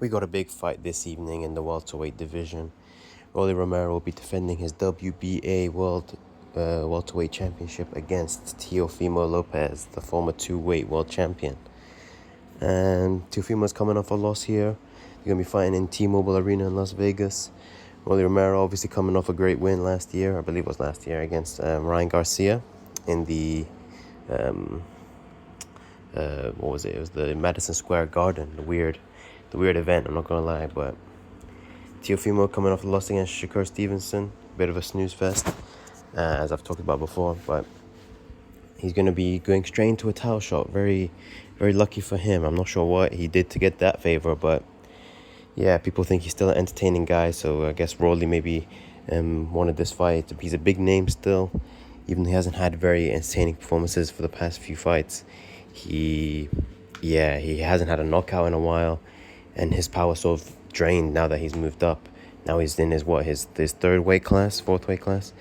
We got a big fight this evening in the welterweight division. Romero will be defending his WBA World Welterweight Championship against Teofimo Lopez, the former two-weight world champion. And Teofimo's coming off a loss here. They're going to be fighting in T-Mobile Arena in Las Vegas. Romero obviously coming off a great win last year, I believe it was last year, against Ryan Garcia in the what was it? It was the Madison Square Garden, the weird event. I'm not gonna lie, but Teofimo coming off a loss against Shakur Stevenson, bit of a snooze fest, as I've talked about before. But he's gonna be going straight into a title shot. Very, very lucky for him. I'm not sure what he did to get that favor, but yeah, people think he's still an entertaining guy. So I guess Rolly maybe wanted this fight. He's a big name still, even though he hasn't had very entertaining performances for the past few fights. He hasn't had a knockout in a while, and his power sort of drained now that he's moved up. Now he's in his third weight class, fourth weight class.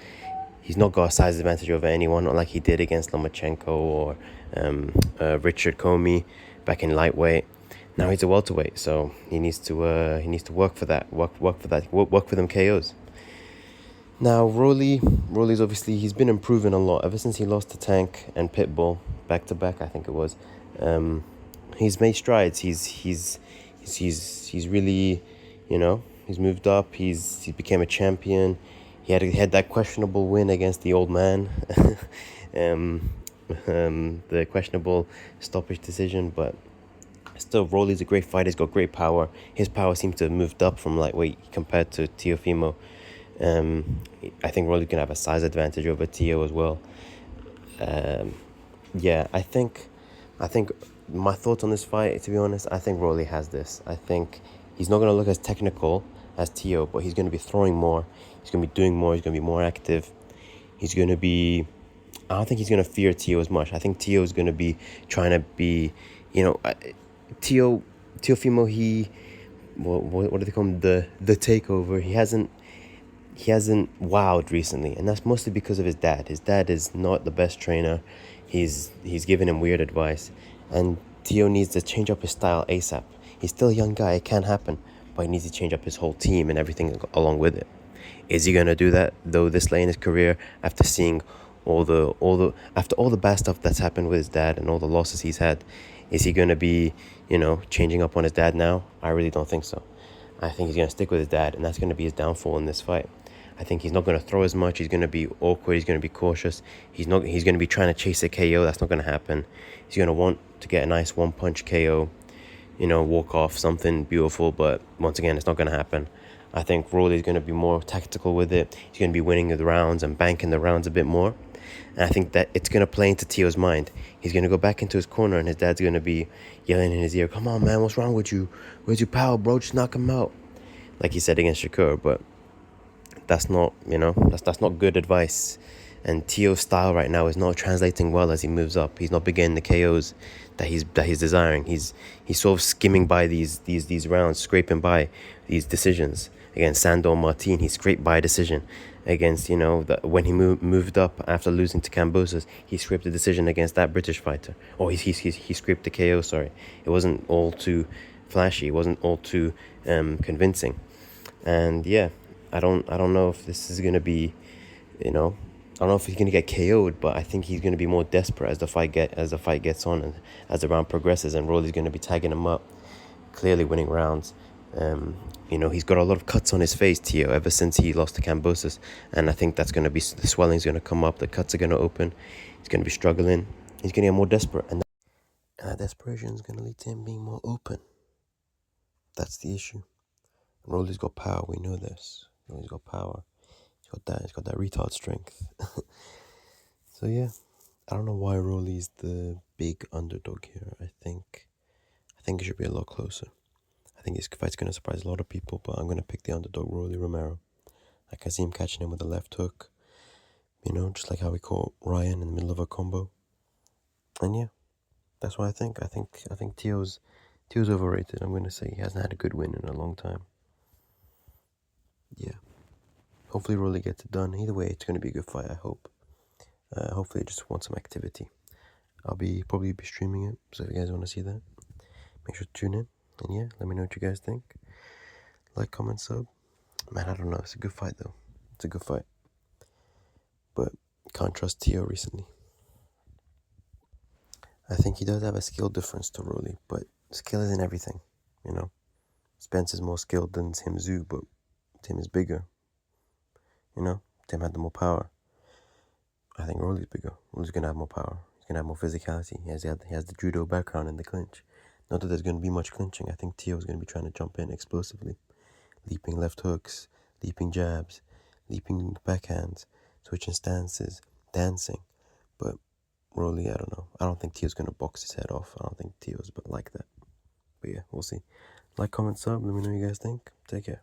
He's not got a size advantage over anyone, not like he did against Lomachenko or Richard Comey back in lightweight. Now he's a welterweight, so he needs to work for that, work for them KOs. Now Rolly's obviously, he's been improving a lot ever since he lost to Tank and Pitbull back to back, I think it was. He's made strides. He's really, he's moved up. He became a champion. He had that questionable win against the old man, the questionable stoppage decision, but still, Rolly's a great fighter. He's got great power. His power seems to have moved up from lightweight compared to Teofimo. I think Rolly's gonna have a size advantage over Teo as well. I think my thoughts on this fight, to be honest, I think Rolly has this. I think he's not gonna look as technical as Teo, but he's gonna be throwing more. He's gonna be doing more. He's gonna be more active. He's gonna be. I don't think he's gonna fear Teo as much. I think Teo is gonna be trying to be, Teofimo. What do they call him? The takeover. He hasn't wowed recently, and that's mostly because of his dad. His dad is not the best trainer. He's giving him weird advice, and Teo needs to change up his style ASAP. He's still a young guy. It can happen, but he needs to change up his whole team and everything along with it. Is he gonna do that though this late in his career, after seeing all the bad stuff that's happened with his dad and all the losses he's had? Is he gonna be, changing up on his dad now? I really don't think so. I think he's gonna stick with his dad, and that's gonna be his downfall in this fight. I think he's not going to throw as much. He's going to be awkward. He's going to be cautious. He's going to be trying to chase a KO. That's not going to happen. He's going to want to get a nice one-punch KO, walk off, something beautiful. But once again, it's not going to happen. I think Rolly's going to be more tactical with it. He's going to be winning the rounds and banking the rounds a bit more. And I think that it's going to play into Teo's mind. He's going to go back into his corner, and his dad's going to be yelling in his ear, "Come on, man, what's wrong with you? Where's your power, bro? Just knock him out." Like he said against Shakur, but that's not, that's not good advice. And Teo's style right now is not translating well as he moves up. He's not beginning the KOs that he's desiring. He's sort of skimming by these rounds, scraping by these decisions. Against Sandor Martin, he scraped by a decision. Against, when he moved up after losing to Kambosos, he scraped a decision against that British fighter. Or he scraped the KO, sorry. It wasn't all too flashy. It wasn't all too convincing. And yeah, I don't know if this is going to be, I don't know if he's going to get KO'd, but I think he's going to be more desperate as the fight gets on and as the round progresses, and Rolly's going to be tagging him up, clearly winning rounds. He's got a lot of cuts on his face, Teo, ever since he lost to Kambosos, and I think that's going to be, the swelling's going to come up, the cuts are going to open, he's going to be struggling, he's going to get more desperate, and that desperation is going to lead to him being more open. That's the issue. Rolly's got power, we know this. He's got power. He's got that retard strength. So yeah, I don't know why Rolly's the big underdog here. I think it should be a lot closer. I think this fight's gonna surprise a lot of people, but I'm gonna pick the underdog, Rolly Romero. I can see him catching him with a left hook. Just like how we caught Ryan in the middle of a combo. And yeah, that's what I think. I think Teo's overrated. I'm gonna say he hasn't had a good win in a long time. Yeah. Hopefully Rolly gets it done. Either way, it's going to be a good fight, I hope. Hopefully I just want some activity. I'll probably be streaming it, so if you guys want to see that, make sure to tune in. And yeah, let me know what you guys think. Like, comment, sub. Man, I don't know. It's a good fight, though. It's a good fight. But can't trust Teo recently. I think he does have a skill difference to Rolly, but skill isn't everything, you know? Spence is more skilled than Tim Zoo, but Tim is bigger, you know? Tim had the more power. I think Rolly's bigger. Rolly's going to have more power. He's going to have more physicality. He has the judo background in the clinch. Not that there's going to be much clinching. I think Teo's going to be trying to jump in explosively. Leaping left hooks, leaping jabs, leaping backhands, switching stances, dancing. But Rolly, I don't know. I don't think Teo's going to box his head off. I don't think Teo's like that. But yeah, we'll see. Like, comment, sub. Let me know what you guys think. Take care.